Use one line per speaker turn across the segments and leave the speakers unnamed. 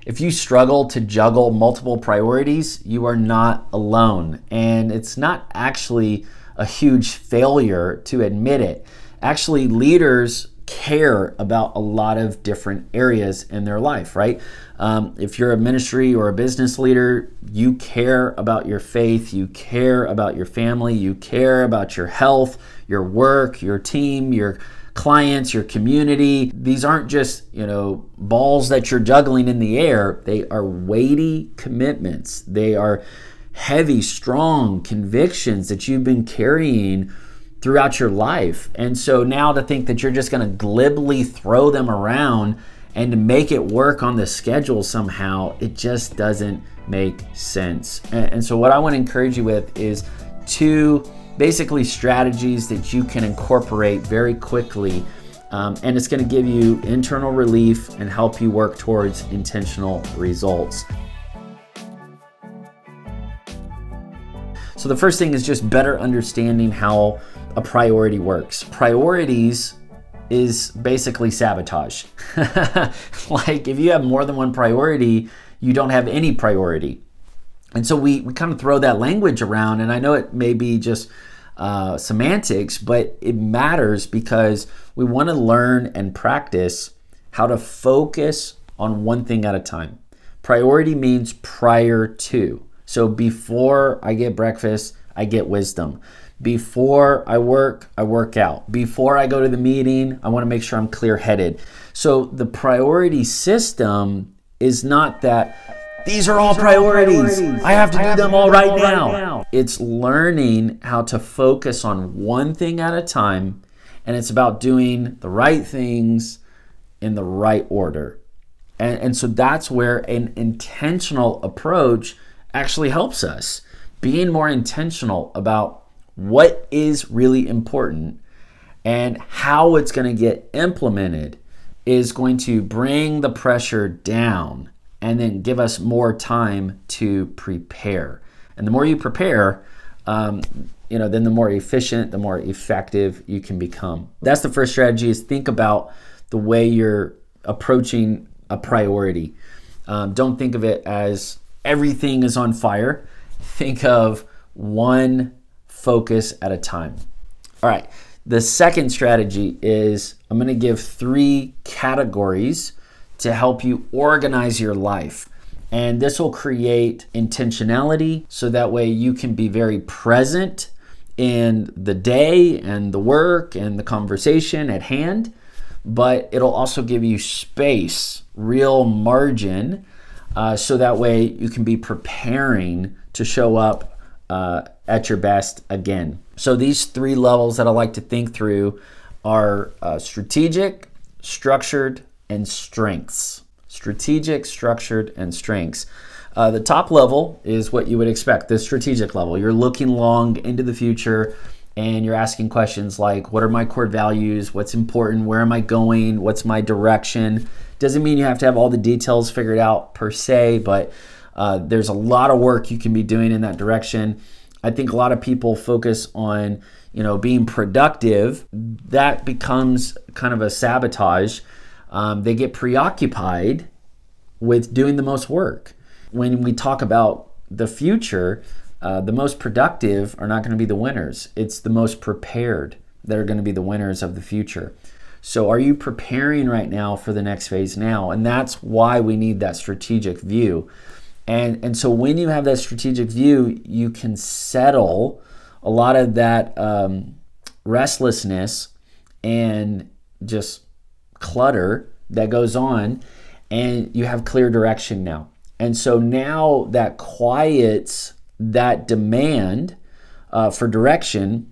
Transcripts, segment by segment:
If you struggle to juggle multiple priorities, you are not alone. And it's not actually a huge failure to admit it. Actually, leaders care about a lot of different areas in their life, right? If you're a ministry or a business leader, you care about your faith, you care about your family, you care about your health, your work, your team, your clients, your community. These aren't just, balls that you're juggling in the air. They are weighty commitments. They are heavy, strong convictions that you've been carrying throughout your life. And so now to think that you're just going to glibly throw them around and to make it work on the schedule somehow, it just doesn't make sense. And so what I want to encourage you with is 2 basically strategies that you can incorporate very quickly, and it's going to give you internal relief and help you work towards intentional results. So the first thing is just better understanding how a priority works. Priorities is basically sabotage. Like if you have more than one priority, you don't have any priority. And so we kind of throw that language around, and I know it may be just semantics, but it matters because we want to learn and practice how to focus on one thing at a time. Priority means prior to. So before I get breakfast, I get wisdom. Before I work out. Before I go to the meeting, I want to make sure I'm clear-headed. So the priority system is not that these are all priorities. I have to do them all right now. It's learning how to focus on one thing at a time, and it's about doing the right things in the right order. And so that's where an intentional approach actually helps us. Being more intentional about what is really important and how it's going to get implemented is going to bring the pressure down and then give us more time to prepare. And the more you prepare, then the more efficient, the more effective you can become. That's the first strategy, is think about the way you're approaching a priority. Don't think of it as everything is on fire. Think of one focus at a time. All right. The second strategy is I'm going to give 3 categories to help you organize your life. And this will create intentionality so that way you can be very present in the day and the work and the conversation at hand, but it'll also give you space, real margin, so that way you can be preparing to show up at your best again. So these 3 levels that I like to think through are strategic, structured, and strengths. Strategic, structured, and strengths. The top level is what you would expect, the strategic level. You're looking long into the future and you're asking questions like, what are my core values? What's important? Where am I going? What's my direction? Doesn't mean you have to have all the details figured out per se, but there's a lot of work you can be doing in that direction. I think a lot of people focus on, being productive. That becomes kind of a sabotage. They get preoccupied with doing the most work. When we talk about the future, the most productive are not going to be the winners. It's the most prepared that are going to be the winners of the future. So are you preparing right now for the next phase now? And that's why we need that strategic view. And so when you have that strategic view, you can settle a lot of that restlessness and just clutter that goes on, and you have clear direction now. And so now that quiets that demand for direction,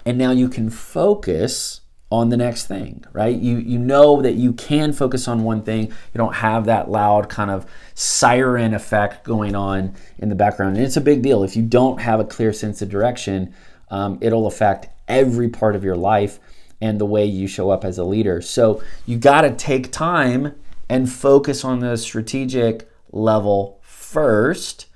and now you can focus on the next thing, right? You know that you can focus on one thing. You don't have that loud kind of siren effect going on in the background. And it's a big deal. If you don't have a clear sense of direction, it'll affect every part of your life and the way you show up as a leader. So you got to take time and focus on the strategic level first,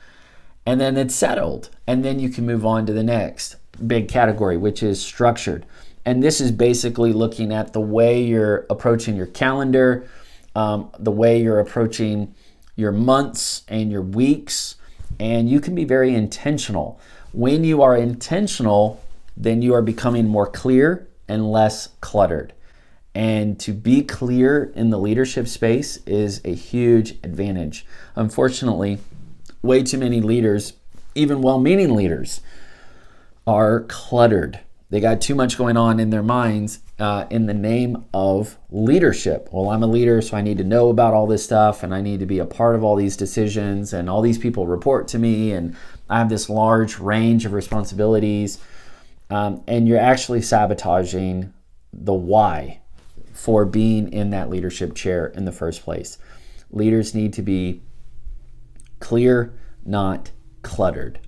and then it's settled. And then you can move on to the next big category, which is structured. And this is basically looking at the way you're approaching your calendar, the way you're approaching your months and your weeks, and you can be very intentional. When you are intentional, then you are becoming more clear and less cluttered. And to be clear in the leadership space is a huge advantage. Unfortunately, way too many leaders, even well-meaning leaders, are cluttered. They got too much going on in their minds in the name of leadership. Well, I'm a leader, so I need to know about all this stuff, and I need to be a part of all these decisions, and all these people report to me, and I have this large range of responsibilities. And you're actually sabotaging the why for being in that leadership chair in the first place. Leaders need to be clear, not cluttered.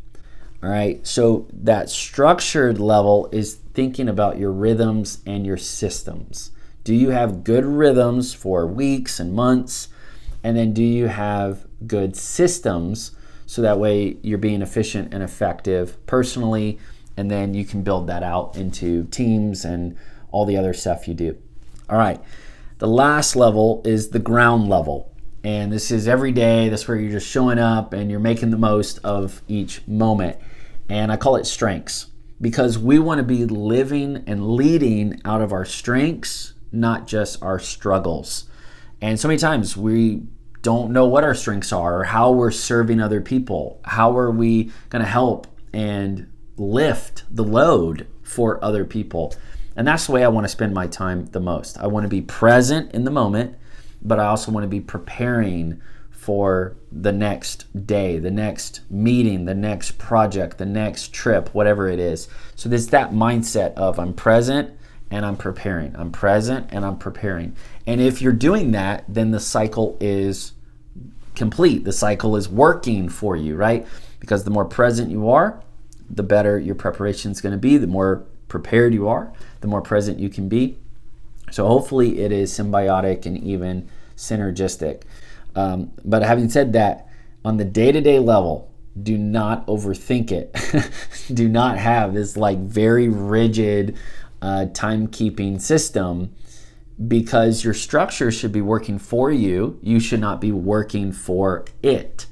All right, so that structured level is thinking about your rhythms and your systems. Do you have good rhythms for weeks and months? And then do you have good systems so that way you're being efficient and effective personally, and then you can build that out into teams and all the other stuff you do. All right, the last level is the ground level. And this is every day. That's where you're just showing up and you're making the most of each moment. And I call it strengths, because we want to be living and leading out of our strengths, not just our struggles. And so many times we don't know what our strengths are or how we're serving other people. How are we going to help and lift the load for other people? And that's the way I want to spend my time the most. I want to be present in the moment, but I also want to be preparing for the next day, the next meeting, the next project, the next trip, whatever it is. So there's that mindset of I'm present and I'm preparing. I'm present and I'm preparing. And if you're doing that, then the cycle is complete. The cycle is working for you, right? Because the more present you are, the better your preparation is going to be. The more prepared you are, the more present you can be. So hopefully it is symbiotic and even synergistic. But having said that, on the day-to-day level, do not overthink it. Do not have this like very rigid timekeeping system, because your structure should be working for you. You should not be working for it.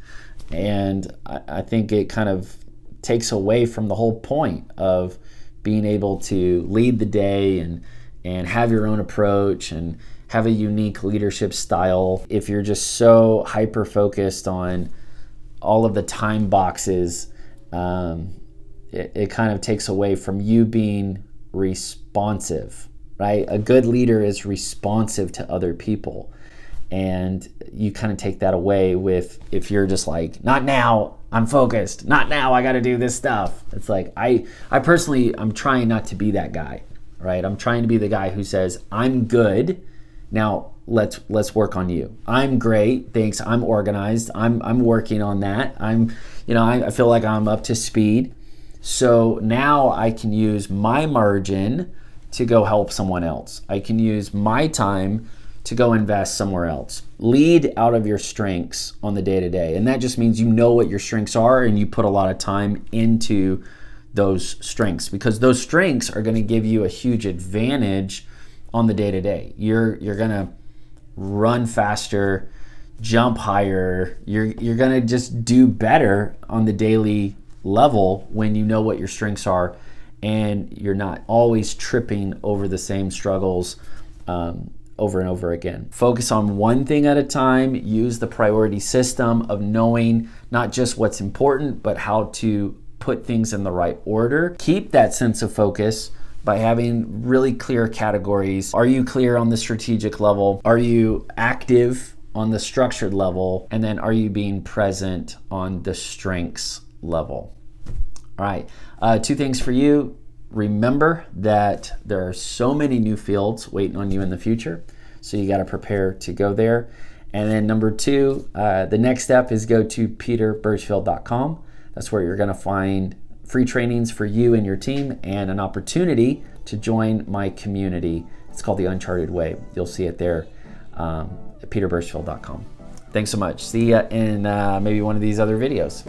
And I think it kind of takes away from the whole point of being able to lead the day and have your own approach and have a unique leadership style. If you're just so hyper focused on all of the time boxes, it kind of takes away from you being responsive, right? A good leader is responsive to other people. And you kind of take that away with, if you're just like, not now, I'm focused, not now, I got to do this stuff. It's like, I personally, I'm trying not to be that guy, right? I'm trying to be the guy who says, I'm good. Now let's work on you. I'm great, thanks. I'm organized. I'm working on that. I feel like I'm up to speed. So now I can use my margin to go help someone else. I can use my time to go invest somewhere else. Lead out of your strengths on the day-to-day. And that just means you know what your strengths are and you put a lot of time into those strengths, because those strengths are going to give you a huge advantage on the day-to-day. You're going to run faster, jump higher. You're going to just do better on the daily level when you know what your strengths are, and you're not always tripping over the same struggles over and over again. Focus on one thing at a time. Use the priority system of knowing not just what's important, but how to put things in the right order. Keep that sense of focus by having really clear categories. Are you clear on the strategic level? Are you active on the structured level? And then are you being present on the strengths level? All right, 2 things for you. Remember that there are so many new fields waiting on you in the future, so you got to prepare to go there. And then number 2, the next step is go to peterbirchfield.com. That's where you're going to find free trainings for you and your team and an opportunity to join my community. It's called the Uncharted Way. You'll see it there at peterbirchfield.com. Thanks so much. See ya in maybe one of these other videos.